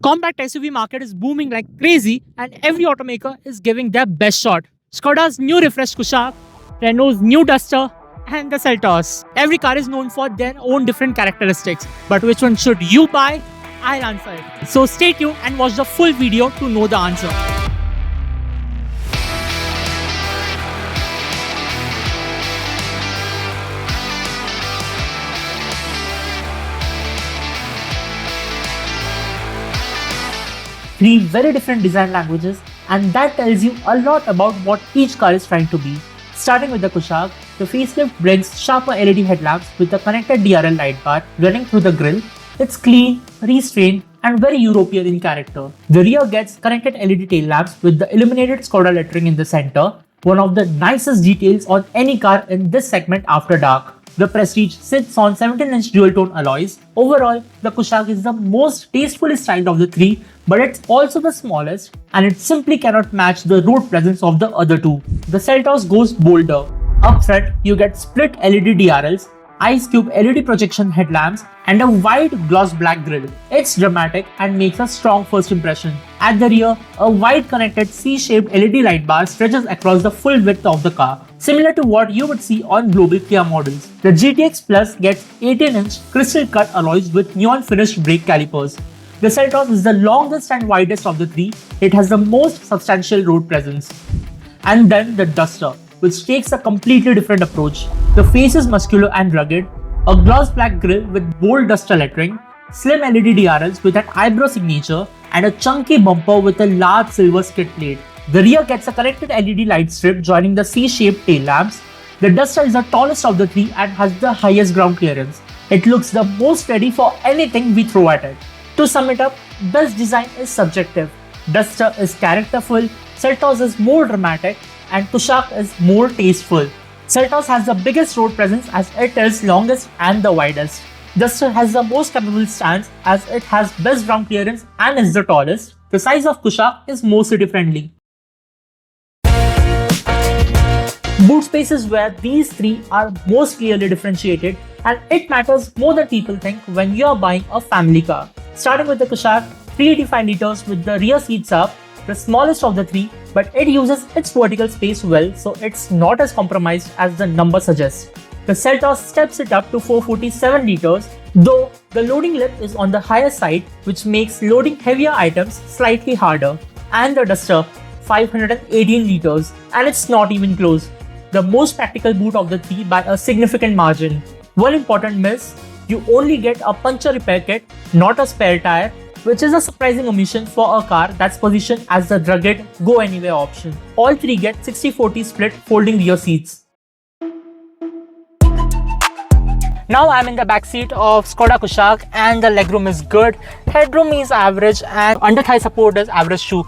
compact SUV market is booming like crazy and every automaker is giving their best shot. Skoda's new refreshed Kushaq, Renault's new Duster, and the Seltos. Every car is known for their own different characteristics, but which one should you buy? I'll answer it. So stay tuned and watch the full video to know the answer. Three very different design languages, and that tells you a lot about what each car is trying to be. Starting with the Kushaq, the facelift brings sharper LED headlamps with a connected DRL light bar running through the grille. It's clean, restrained, and very European in character. The rear gets connected LED tail lamps with the illuminated Skoda lettering in the center, one of the nicest details on any car in this segment after dark. The Prestige sits on 17-inch dual-tone alloys. Overall, the Kushaq is the most tastefully styled of the three, but it's also the smallest, and it simply cannot match the road presence of the other two. The Seltos goes bolder. Up front, you get split LED DRLs, Ice Cube LED projection headlamps, and a wide gloss black grille. It's dramatic and makes a strong first impression. At the rear, a wide connected C-shaped LED light bar stretches across the full width of the car, similar to what you would see on global Kia models. The GTX Plus gets 18-inch crystal-cut alloys with neon-finished brake calipers. The Seltos is the longest and widest of the three. It has the most substantial road presence. And then the Duster, which takes a completely different approach. The face is muscular and rugged, a gloss black grille with bold Duster lettering, slim LED DRLs with an eyebrow signature, and a chunky bumper with a large silver skid plate. The rear gets a connected LED light strip joining the C-shaped tail lamps. The Duster is the tallest of the three and has the highest ground clearance. It looks the most ready for anything we throw at it. To sum it up, best design is subjective. Duster is characterful, Seltos is more dramatic, and Kushaq is more tasteful. Seltos has the biggest road presence as it is longest and the widest. Duster has the most capable stance as it has best ground clearance and is the tallest. The size of Kushaq is more city friendly. Boot space is where these three are most clearly differentiated, and it matters more than people think when you are buying a family car. Starting with the Kushaq, 385 liters with the rear seats up, the smallest of the three, but it uses its vertical space well, so it's not as compromised as the number suggests. The Seltos steps it up to 447 liters, though the loading lip is on the higher side, which makes loading heavier items slightly harder. And the Duster, 518 liters, and it's not even close. The most practical boot of the three by a significant margin. One important miss, you only get a puncture repair kit, not a spare tire, which is a surprising omission for a car that's positioned as the rugged, go-anywhere option. All three get 60-40 split folding rear seats. Now I'm in the backseat of Skoda Kushaq and the legroom is good, headroom is average and under thigh support is average too.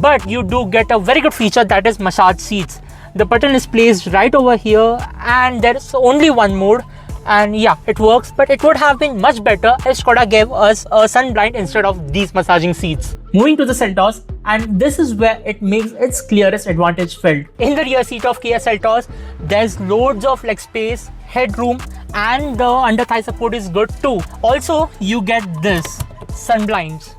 But you do get a very good feature, that is massage seats. The button is placed right over here and there is only one mode. And yeah, it works, but it would have been much better if Skoda gave us a sun blind instead of these massaging seats. Moving to the Seltos, and this is where it makes its clearest advantage felt. In the rear seat of Kia Seltos, there's loads of leg space, headroom, and the under thigh support is good too. Also, you get this, sun blinds.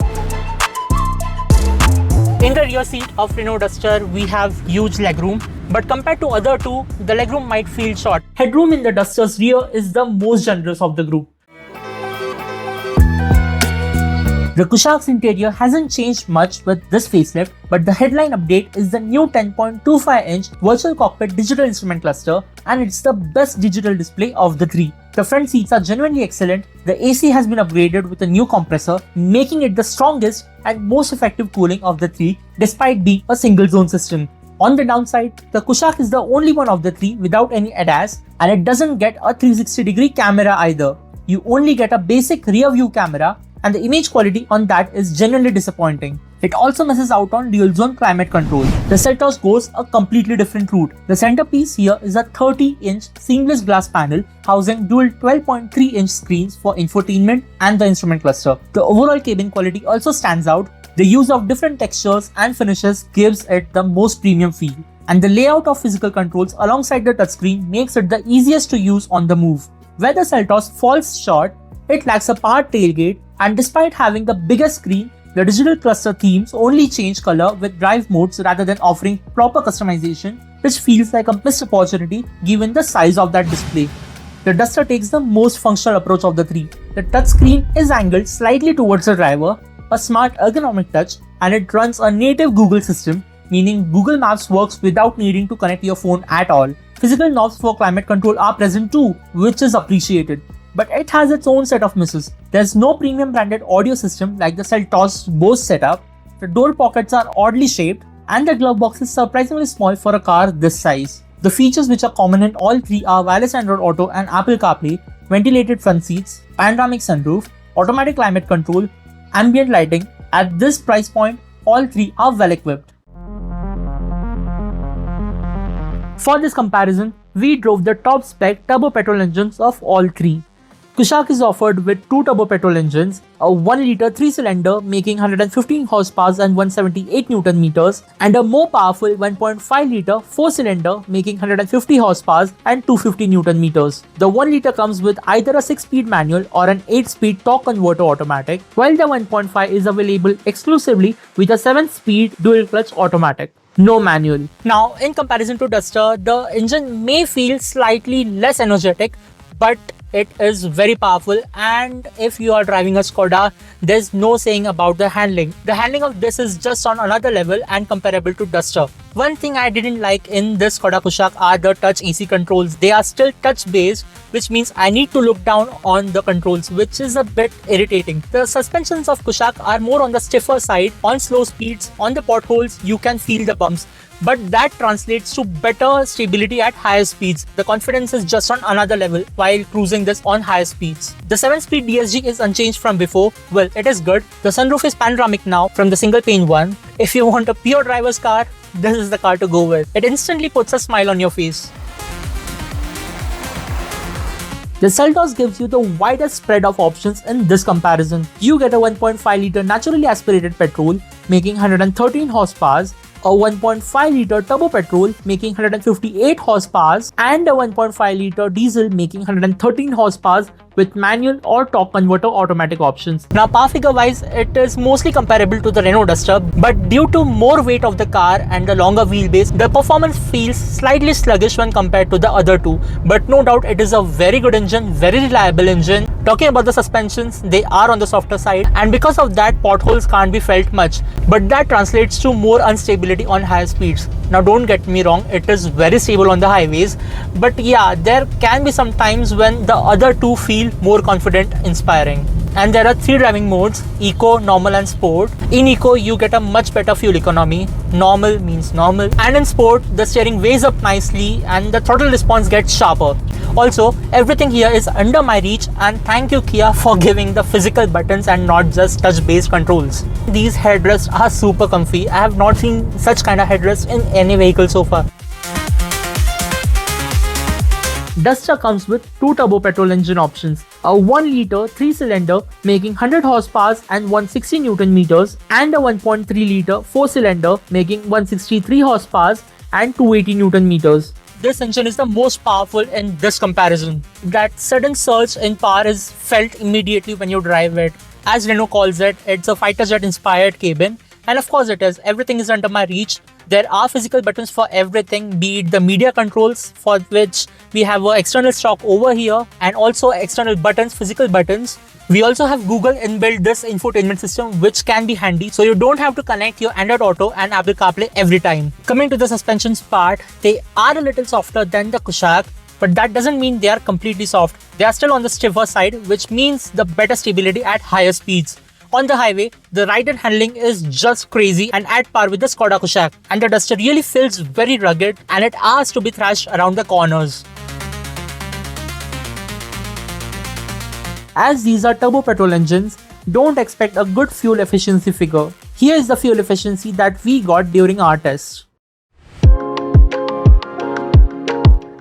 In the rear seat of Renault Duster, we have huge legroom, but compared to other two, the legroom might feel short. Headroom in the Duster's rear is the most generous of the group. The Kushaq's interior hasn't changed much with this facelift, but the headline update is the new 10.25-inch virtual cockpit digital instrument cluster, and it's the best digital display of the three. The front seats are genuinely excellent. The AC has been upgraded with a new compressor, making it the strongest and most effective cooling of the three, despite being a single zone system. On the downside, the Kushaq is the only one of the three without any ADAS, and it doesn't get a 360-degree camera either. You only get a basic rear view camera, and the image quality on that is genuinely disappointing. It also misses out on dual zone climate control. The Seltos goes a completely different route. The centerpiece here is a 30-inch seamless glass panel housing dual 12.3-inch screens for infotainment and the instrument cluster. The overall cabin quality also stands out. The use of different textures and finishes gives it the most premium feel. And the layout of physical controls alongside the touchscreen makes it the easiest to use on the move. Where the Seltos falls short, it lacks a powered tailgate, and despite having the biggest screen, The digital cluster themes only change color with drive modes rather than offering proper customization, which feels like a missed opportunity given the size of that display. The Duster takes the most functional approach of the three. The touchscreen is angled slightly towards the driver, a smart ergonomic touch, and it runs a native Google system, meaning Google Maps works without needing to connect your phone at all. Physical knobs for climate control are present too, which is appreciated. But it has its own set of misses. There's no premium branded audio system like the Seltos Bose setup, the door pockets are oddly shaped, and the glove box is surprisingly small for a car this size. The features which are common in all three are wireless Android Auto and Apple CarPlay, ventilated front seats, panoramic sunroof, automatic climate control, ambient lighting. At this price point, all three are well equipped. For this comparison, we drove the top spec turbo petrol engines of all three. Kushaq is offered with two turbo petrol engines, a 1-litre 3-cylinder making 115 horsepower and 178 Newton meters, and a more powerful 1.5-litre 4-cylinder making 150 horsepower and 250 Newton meters. The 1-litre comes with either a 6-speed manual or an 8-speed torque converter automatic, while the 1.5 is available exclusively with a 7-speed dual-clutch automatic. No manual. Now, in comparison to Duster, the engine may feel slightly less energetic, but it is very powerful, and if you are driving a Skoda, there's no saying about the handling. The handling of this is just on another level and comparable to Duster. One thing I didn't like in this Skoda Kushaq are the touch AC controls. They are still touch based, which means I need to look down on the controls, which is a bit irritating. The suspensions of Kushaq are more on the stiffer side. On slow speeds, on the potholes, you can feel the bumps, but that translates to better stability at higher speeds. The confidence is just on another level while cruising this on higher speeds. The 7-speed DSG is unchanged from before. Well, it is good. The sunroof is panoramic now from the single pane one. If you want a pure driver's car, this is the car to go with. It instantly puts a smile on your face. The Seltos gives you the widest spread of options in this comparison. You get a 1.5-litre naturally aspirated petrol making 113 horsepower, a 1.5-litre turbo petrol making 158 horsepower, and a 1.5-litre diesel making 113 horsepower with manual or torque converter automatic options. Now, power figure wise, it is mostly comparable to the Renault Duster, but due to more weight of the car and the longer wheelbase, the performance feels slightly sluggish when compared to the other two. But no doubt, it is a very good engine, very reliable engine. Talking about the suspensions, they are on the softer side, and because of that, potholes can't be felt much, but that translates to more instability on higher speeds. Now, don't get me wrong, it is very stable on the highways, but yeah, there can be some times when the other two feel more confident, inspiring. And there are 3 driving modes: Eco, Normal and Sport. In Eco, you get a much better fuel economy. Normal means normal. And in Sport, the steering weighs up nicely and the throttle response gets sharper. Also, everything here is under my reach, and thank you Kia for giving the physical buttons and not just touch-based controls. These headrests are super comfy. I have not seen such kind of headrests in any vehicle so far. Duster comes with 2 turbo petrol engine options, a 1-litre 3-cylinder making 100 horsepower and 160 Newton meters, and a 1.3-litre 4-cylinder making 163 horsepower and 280 Newton meters. This engine is the most powerful in this comparison. That sudden surge in power is felt immediately when you drive it. As Renault calls it, it's a fighter jet inspired cabin. And of course it is. Everything is under my reach. There are physical buttons for everything, be it the media controls, for which we have an external shock over here, and also external buttons, physical buttons. We also have Google inbuilt this infotainment system, which can be handy, so you don't have to connect your Android Auto and Apple CarPlay every time. Coming to the suspensions part, they are a little softer than the Kushaq, but that doesn't mean they are completely soft. They are still on the stiffer side, which means the better stability at higher speeds. On the highway, the ride and handling is just crazy and at par with the Skoda Kushaq, and the Duster really feels very rugged and it asks to be thrashed around the corners. As these are turbo petrol engines, don't expect a good fuel efficiency figure. Here is the fuel efficiency that we got during our test.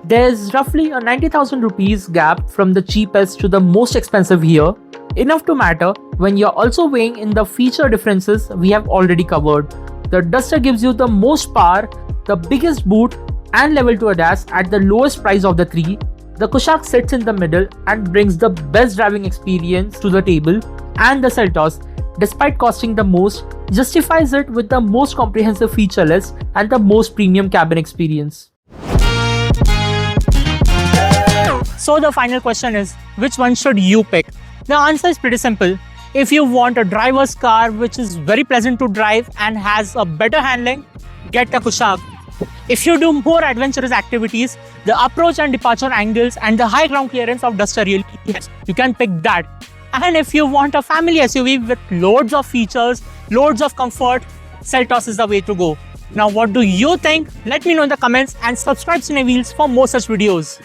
There is roughly a 90,000 rupees gap from the cheapest to the most expensive here, enough to matter when you're also weighing in the feature differences we have already covered. The Duster gives you the most power, the biggest boot and level 2 ADAS at the lowest price of the three. The Kushaq sits in the middle and brings the best driving experience to the table, and the Seltos despite costing the most, justifies it with the most comprehensive feature list and the most premium cabin experience. So the final question is, which one should you pick? The answer is pretty simple. If you want a driver's car which is very pleasant to drive and has a better handling, get a Kushaq. If you do more adventurous activities, the approach and departure angles and the high ground clearance of Duster really helps. You can pick that. And if you want a family SUV with loads of features, loads of comfort, Seltos is the way to go. Now what do you think? Let me know in the comments and subscribe to Cine Wheels for more such videos.